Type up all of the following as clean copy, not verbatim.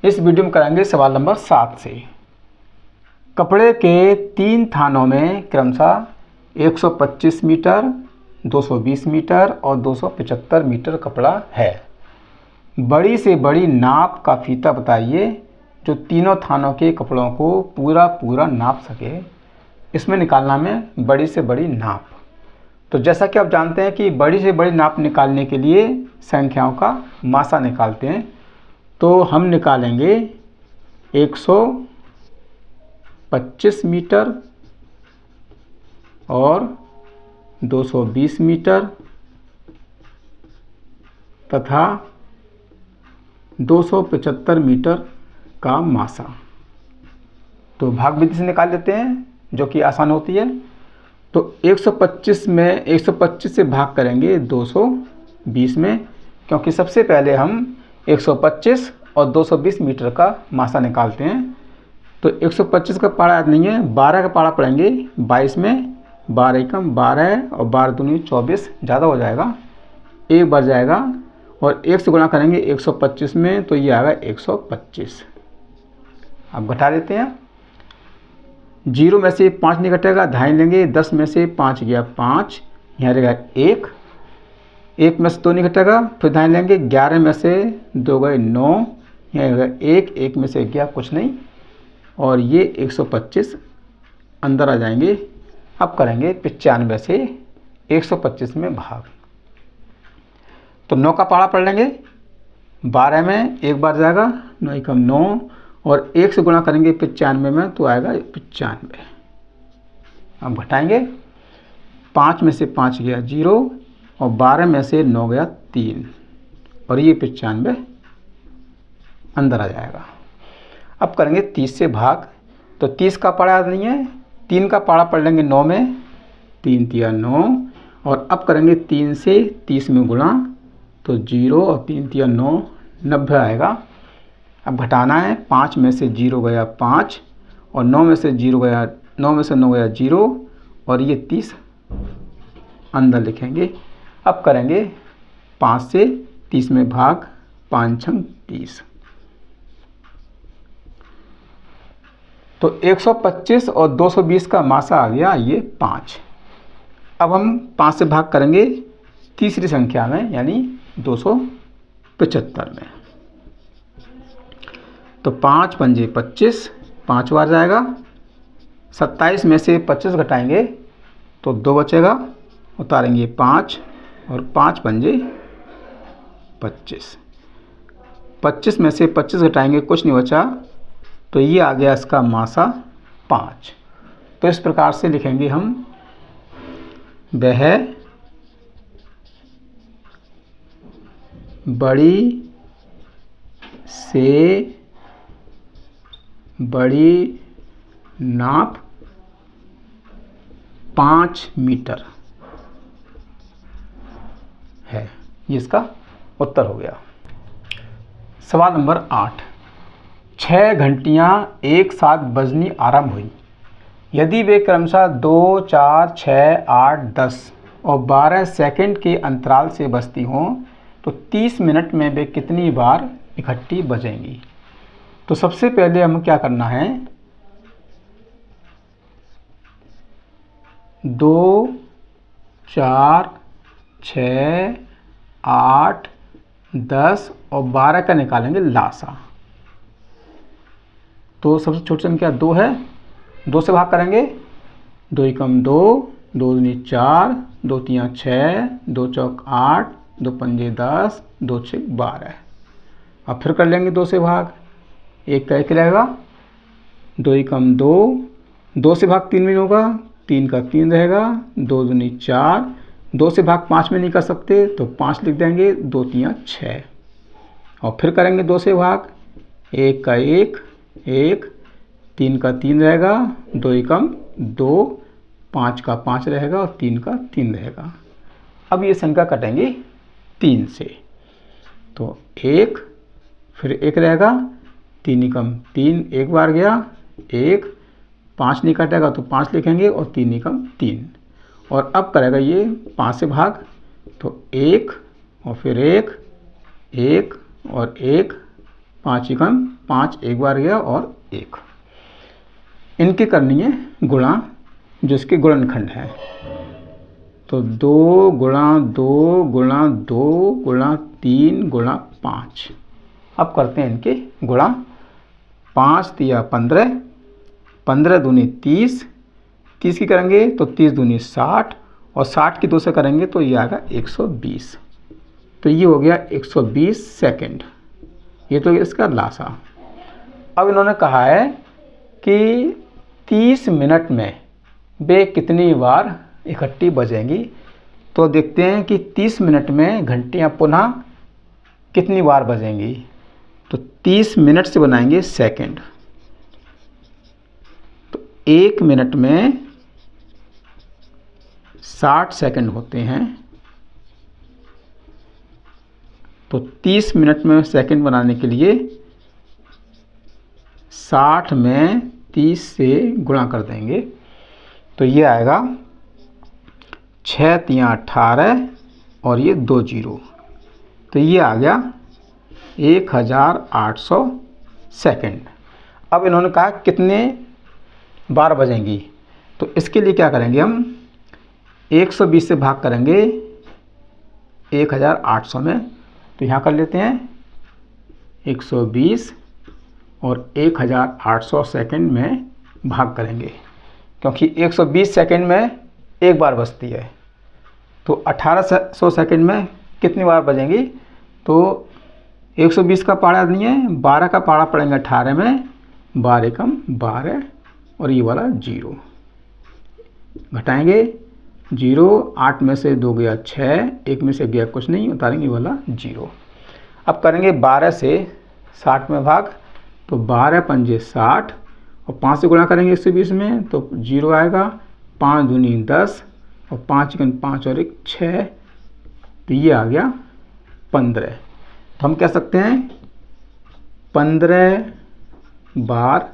इस वीडियो में कराएंगे सवाल नंबर 7 से। कपड़े के 3 थानों में क्रमशः 125 मीटर, 220 मीटर और 275 मीटर कपड़ा है। बड़ी से बड़ी नाप का फीता बताइए जो तीनों थानों के कपड़ों को पूरा नाप सके। इसमें निकालना में बड़ी से बड़ी नाप। तो जैसा कि आप जानते हैं कि बड़ी से बड़ी नाप निकालने के लिए संख्याओं का मासा निकालते हैं। तो हम निकालेंगे 125 मीटर और 220 मीटर तथा 275 मीटर का मासा। तो भाग विधि से निकाल लेते हैं जो कि आसान होती है। तो 125 में 125 से भाग करेंगे 220 में, क्योंकि सबसे पहले हम 125 और 220 मीटर का मासा निकालते हैं। तो 125 का पारा याद नहीं है, 12 का पारा पड़ेंगे 22 में, 12 कम 12 और 12 दूनी 24, ज़्यादा हो जाएगा, एक बढ़ जाएगा और 1 से गुणा करेंगे 125 में, तो ये आएगा 125। अब घटा देते हैं। 0 में से 5 नहीं घटेगा, ढाई लेंगे। 10 में से 5 गया 5, यहाँ रहेगा 1, 1 में से 2 नहीं घटेगा, फिर ढाई लेंगे। 11 में से 2 गए 9, यहाँ रहेगा 1, 1 में से गया कुछ नहीं, और ये 125 अंदर आ जाएंगे। अब करेंगे 95 से 125 में भाग। तो 9 का पारा पढ़ लेंगे, 12 में एक बार जाएगा, 9 कम 9 और 1 से गुणा करेंगे 95 में, तो आएगा 95। अब घटाएंगे। 5 में से 5 गया 0 और 12 में से 9 गया 3 और ये 95 अंदर आ जाएगा। अब करेंगे 30 से भाग। तो 30 का पारा याद नहीं है, 3 का पारा पढ़ लेंगे 9 में, 3 तिया 9 और अब करेंगे 3 से 30 में गुणा, तो 0 और 3 तिया 9, 90 आएगा। अब घटाना है। 5 में से 0 गया 5 और 9 में से 0 गया, 9 में से 9 गया 0 और ये 30 अंदर लिखेंगे। अब करेंगे 5 से 30 में भाग, 5 छंग 30। तो 125 और 220 का मासा आ गया ये 5। अब हम 5 से भाग करेंगे तीसरी संख्या में, यानी 275 में। तो 5 पंजे 25, 5 बार जाएगा। 27 में से 25 घटाएंगे तो 2 बचेगा, उतारेंगे 5 और 5 पंजे 25। 25 में से 25 घटाएंगे, कुछ नहीं बचा, तो ये आ गया इसका मासा 5। तो इस प्रकार से लिखेंगे हम, वह बड़ी से बड़ी नाप 5 मीटर है। ये इसका उत्तर हो गया। सवाल नंबर 8। 6 घंटियां एक साथ बजनी आरंभ हुई। यदि वे क्रमशः 2, 4, 6, 8, 10 और 12 सेकंड के अंतराल से बजती हों तो 30 मिनट में वे कितनी बार इकट्ठी बजेंगी। तो सबसे पहले हमें क्या करना है, 2, 4, 6, 8, 10 और 12 का निकालेंगे लासा। तो सबसे छोटी संख्या 2 है, 2 से भाग करेंगे। 2 एकम 2, 2 दूनी 4, 2 तिया 6, 2 चौक 8, 2 पंजे 10, 2 छक 12। अब फिर कर लेंगे 2 से भाग, 1 का 1 रहेगा। 2 एकम 2, 2 से भाग 3 में होगा, 3 का 3 रहेगा। 2 दूनी 4, 2 से भाग 5 में नहीं कर सकते तो 5 लिख देंगे, 2 तिया 6 और फिर करेंगे 2 से भाग। 1 का 1, 1, 3 का 3 रहेगा। 2 एकम 2, 5 का 5 रहेगा और 3 का 3 रहेगा। अब ये संख्या कटेंगे 3 से, तो 1 फिर 1 रहेगा। 3 एकम 3 एक बार गया, 1, 5 नहीं कटेगा तो 5 लिखेंगे और 3 एकम 3 और अब करेगा ये 5 से भाग, तो 1 और फिर 1, 1 और 1, 5 एकम 5 एक बार गया और 1। इनकी करनी है गुणा, जो इसके गुणनखंड है। तो 2 गुणा 2 गुणा 2 गुणा 3 गुणा 5। अब करते हैं इनके गुणा। 5 तिया 15, 15 दूनी 30, 30 की करेंगे तो 30 दूनी 60, और 60 की 2 से करेंगे तो ये आएगा 120। तो ये हो गया 120 सेकंड। ये तो इसका लासा। अब इन्होंने कहा है कि 30 मिनट में वे कितनी बार इकट्ठी बजेंगी। तो देखते हैं कि 30 मिनट में घंटियाँ पुनः कितनी बार बजेंगी। तो 30 मिनट से बनाएंगे सेकंड। तो 1 मिनट में 60 सेकंड होते हैं। तो 30 मिनट में सेकंड बनाने के लिए 60 में 30 से गुणा कर देंगे। तो ये आएगा 6 तिया 18 और ये 2 जीरो। तो ये आ गया 1800 सेकंड। अब इन्होंने कहा कितने बार बजेंगी। तो इसके लिए क्या करेंगे, हम 120 से भाग करेंगे 1800 में। तो यहाँ कर लेते हैं 120 और 1800 सेकंड में भाग करेंगे, क्योंकि 120 सेकंड में एक बार बजती है। तो 1800 सेकंड में कितनी बार बजेंगी। तो 120 का पारा नहीं है, 12 का पारा पड़ेंगे 18 में, 12 कम 12 और ये वाला 0 घटाएंगे 0। 8 में से 2 गया 6, 1 में से गया कुछ नहीं, उतारेंगे वाला 0। अब करेंगे 12 से 60 में भाग। तो 12 पंजे 60 और 5 से गुणा करेंगे 120 में तो 0 आएगा। 5 दूनी 10 और 5 गुण 5 और 1 6। तो ये आ गया 15। तो हम कह सकते हैं 15 बार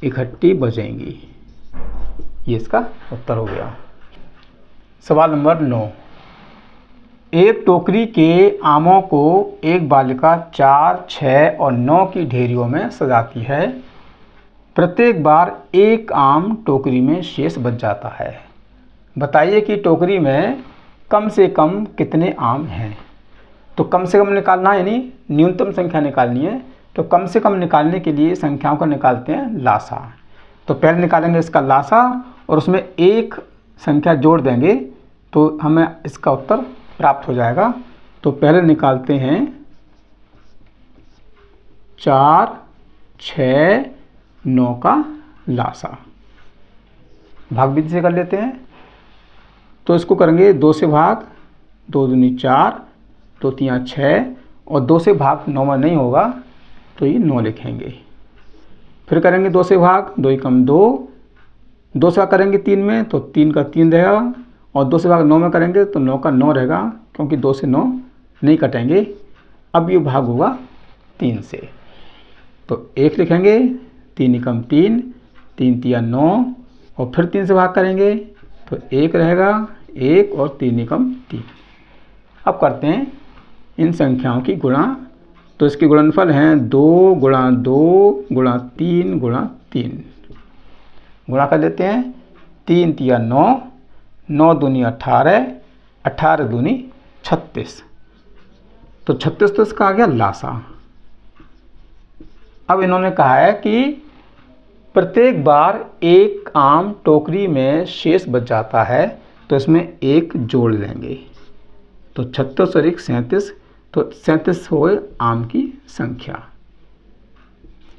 इकट्ठी बजेंगी। ये इसका उत्तर हो गया। सवाल नंबर 9। एक टोकरी के आमों को एक बालिका 4, 6 और 9 की ढेरियों में सजाती है। प्रत्येक बार एक आम टोकरी में शेष बच जाता है। बताइए कि टोकरी में कम से कम कितने आम हैं। तो कम से कम निकालना है, यानी न्यूनतम संख्या निकालनी है। तो कम से कम निकालने के लिए संख्याओं का निकालते हैं लासा। तो पहले निकालेंगे इसका लासा और उसमें एक संख्या जोड़ देंगे तो हमें इसका उत्तर प्राप्त हो जाएगा। तो पहले निकालते हैं 4, 6, 9 का लासा। भाग विधि से कर लेते हैं। तो इसको करेंगे 2 से भाग, 2 दूनी 4, 2 तिया 6 और 2 से भाग 9 में नहीं होगा तो ये 9 लिखेंगे। फिर करेंगे 2 से भाग, 2 एकम 2, 2 से भाग करेंगे 3 में तो 3 का 3 रहेगा, और 2 से भाग 9 में करेंगे तो 9 का 9 रहेगा, क्योंकि 2 से 9 नहीं कटेंगे। अब ये भाग होगा 3 से तो 1 लिखेंगे, 3 एकम 3, 3 तिया 9 और फिर 3 से भाग करेंगे तो 1 रहेगा, 1 और 3 एकम 3। अब करते हैं इन संख्याओं की गुणा। तो इसके गुणनफल हैं 2 गुणा 2 गुणा 3 गुणा 3। गुणा कर लेते हैं। 3 तिया 9, 9 दूनी 18, 18 दूनी 36। तो 36 तो इसका आ गया लासा। अब इन्होंने कहा है कि प्रत्येक बार एक आम टोकरी में शेष बच जाता है, तो इसमें 1 जोड़ लेंगे। तो 36 और 1 37, तो 37 हो गए आम की संख्या।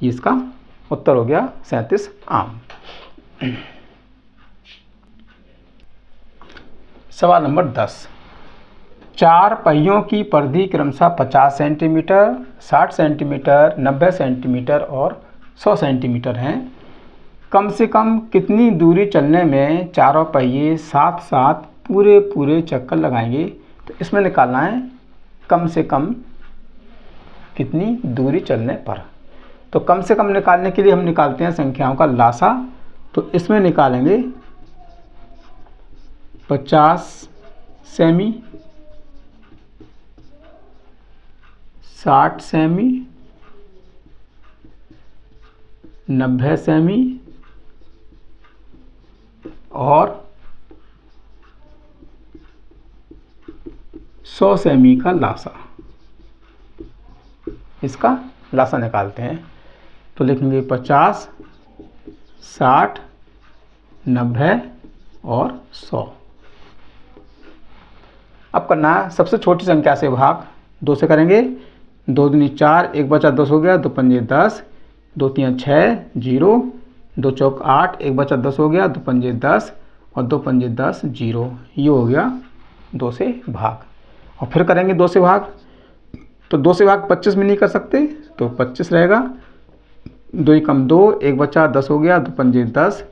इसका उत्तर हो गया 37 आम। सवाल नंबर 10। 4 पहियों की परिधि क्रमशः 50 सेंटीमीटर, 60 सेंटीमीटर, 90 सेंटीमीटर और 100 सेंटीमीटर हैं। कम से कम कितनी दूरी चलने में चारों पहिए साथ साथ पूरे चक्कर लगाएंगे। तो इसमें निकालना है कम से कम कितनी दूरी चलने पर। तो कम से कम निकालने के लिए हम निकालते हैं संख्याओं का लासा। तो इसमें निकालेंगे 50 सेमी, 60 सेमी 90 सेमी और 100 सेमी का लासा। इसका लासा निकालते हैं तो लिखेंगे 50, 60, 90 और 100। अब करना है सबसे छोटी संख्या से भाग। 2 से करेंगे, 2 दूनी 4, 1 बचा 10 हो गया, 2 पंजे 10, 2 तीन 6, 0, 2 चौक 8, 1 बचा 10 हो गया, 2 पंजे 10 और 2 पंजे 10, 0। ये हो गया 2 से भाग। और फिर करेंगे 2 से भाग, तो 2 से भाग 25 में नहीं कर सकते तो 25 रहेगा, 2 एकम 2, 1 बचा 10 हो गया, 2 पंजे 10,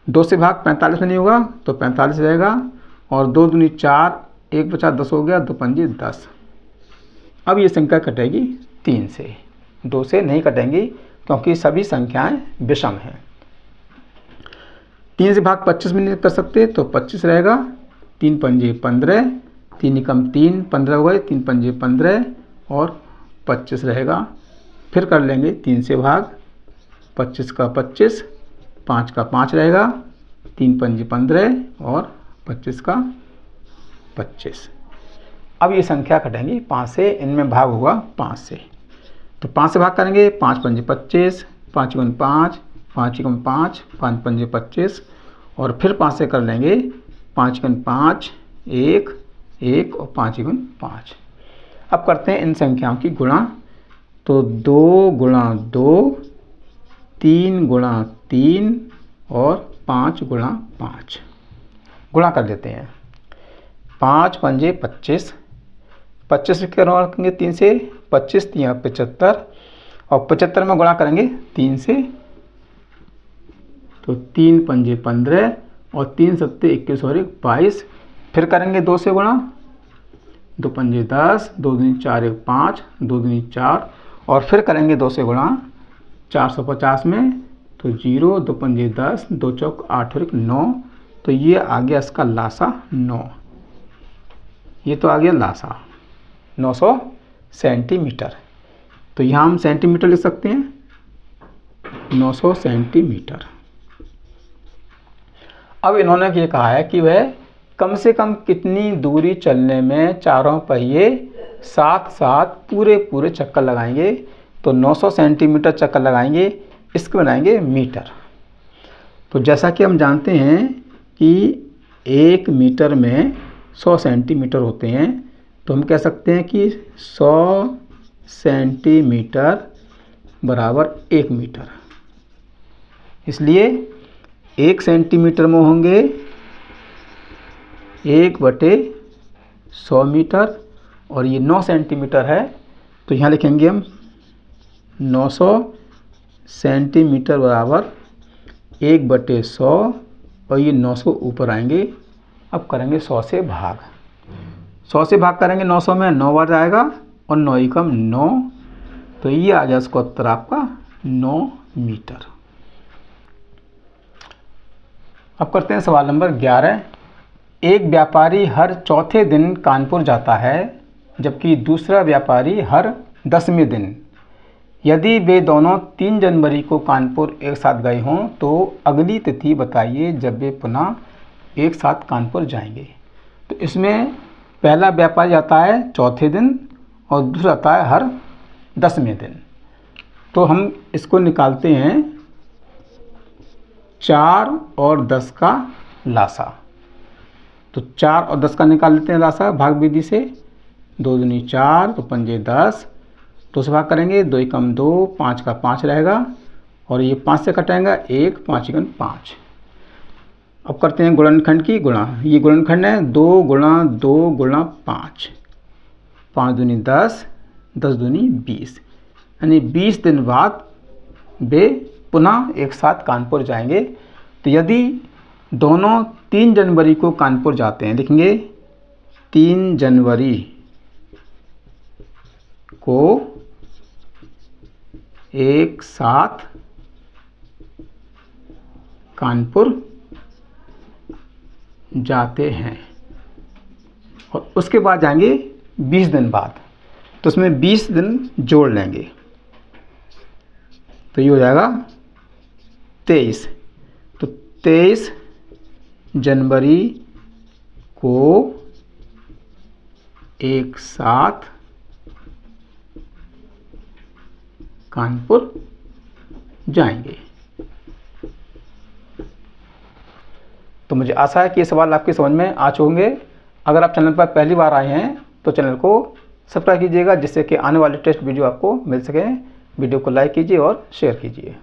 2 से भाग 45 में नहीं होगा तो 45 रहेगा, और 2 दूनी 4, 1 बचा 10 हो गया, 2 पंजे 10। अब ये संख्या कटेगी 3 से, 2 से नहीं कटेंगी क्योंकि सभी संख्याएं विषम हैं। 3 से भाग 25 में नहीं कर सकते तो 25 रहेगा, 3 पंजे 15, 3 एकम 3, 15 हो गए, 3 पंजे 15 और 25 रहेगा। फिर कर लेंगे 3 से भाग, 25 का 25, 5 का 5 रहेगा, 3 पंजे 15 और 25 का 25। अब ये संख्या कटेंगी 5 से, इनमें भाग होगा 5 से। तो 5 से भाग करेंगे, 5 पंजे 25, 5 गुण 5, 5 गुण 5, 5 पंजे 25 और फिर 5 से कर लेंगे, 5 गुण 5, 1, 1 और 5 गुण 5। अब करते हैं इन संख्याओं की गुणा। तो 2 गुणा 2, 3 गुणा 3 और 5 गुणा 5। गुणा कर लेते हैं। 5 पंजे 25, 25 से गुणा करेंगे 3 से, 25 3 75 और 75 में गुणा करेंगे 3 से तो 3 पंजे 15 और 3 सत्ते 21 और 1 22। फिर करेंगे 2 से गुणा, 2 पंजे 10, 2 दूनी 4 1 5, 2 दूनी 4 और फिर करेंगे 2 से गुणा 450 में तो 0, 2 पंजे 10, 2 चौक 8 और 1 9। तो ये आ गया इसका लासा 9। ये तो आ गया लासा 900 सेंटीमीटर। तो यहाँ हम सेंटीमीटर लिख सकते हैं, 900 सेंटीमीटर। अब इन्होंने ये कहा है कि वह कम से कम कितनी दूरी चलने में चारों पहिए साथ साथ पूरे चक्कर लगाएंगे। तो 900 सेंटीमीटर चक्कर लगाएंगे, इसको बनाएंगे मीटर। तो जैसा कि हम जानते हैं कि 1 मीटर में 100 सेंटीमीटर होते हैं, तो हम कह सकते हैं कि 100 सेंटीमीटर बराबर 1 मीटर। इसलिए 1 सेंटीमीटर में होंगे 1/100 मीटर और ये 9 सेंटीमीटर है तो यहाँ लिखेंगे हम 900 सेंटीमीटर बराबर 1/100 और ये 900 ऊपर आएंगे। अब करेंगे 100 से भाग। 100 से भाग करेंगे 900 में 9 बार आएगा और 9 एकम 9, तो ये आ गया इसका उत्तर आपका 9 मीटर। अब करते हैं सवाल नंबर 11। एक व्यापारी हर चौथे दिन कानपुर जाता है जबकि दूसरा व्यापारी हर 10वें दिन। यदि वे दोनों 3 जनवरी को कानपुर एक साथ गए हों तो अगली तिथि बताइए जब वे पुनः एक साथ कानपुर जाएंगे। तो इसमें पहला व्यापारी आता है चौथे दिन और दूसरा आता है हर 10वें दिन। तो हम इसको निकालते हैं 4 और 10 का लासा। तो 4 और 10 का निकाल लेते हैं लासा भाग विधि से। 2 दूनी 4 तो पंजे 10, 2 से भाग करेंगे 2 एकम 2, 5 का 5 रहेगा और ये 5 से कटाएंगा 1, 5 एकम 5। अब करते हैं गुणनखंड की गुणा। ये गुणनखंड है 2 गुणा 2 गुणा 5, 5 दूनी 10, 10 दूनी 20, यानी 20 दिन बाद वे पुनः एक साथ कानपुर जाएंगे। तो यदि दोनों 3 जनवरी को कानपुर जाते हैं, लिखेंगे 3 जनवरी को एक साथ कानपुर जाते हैं और उसके बाद जाएंगे 20 दिन बाद, तो उसमें 20 दिन जोड़ लेंगे तो ये हो जाएगा 23, तो 23 जनवरी को एक साथ कानपुर जाएंगे। तो मुझे आशा है कि ये सवाल आपकी समझ में आ चुके होंगे। अगर आप चैनल पर पहली बार आए हैं तो चैनल को सब्सक्राइब कीजिएगा, जिससे कि आने वाले टेस्ट वीडियो आपको मिल सके। वीडियो को लाइक कीजिए और शेयर कीजिए।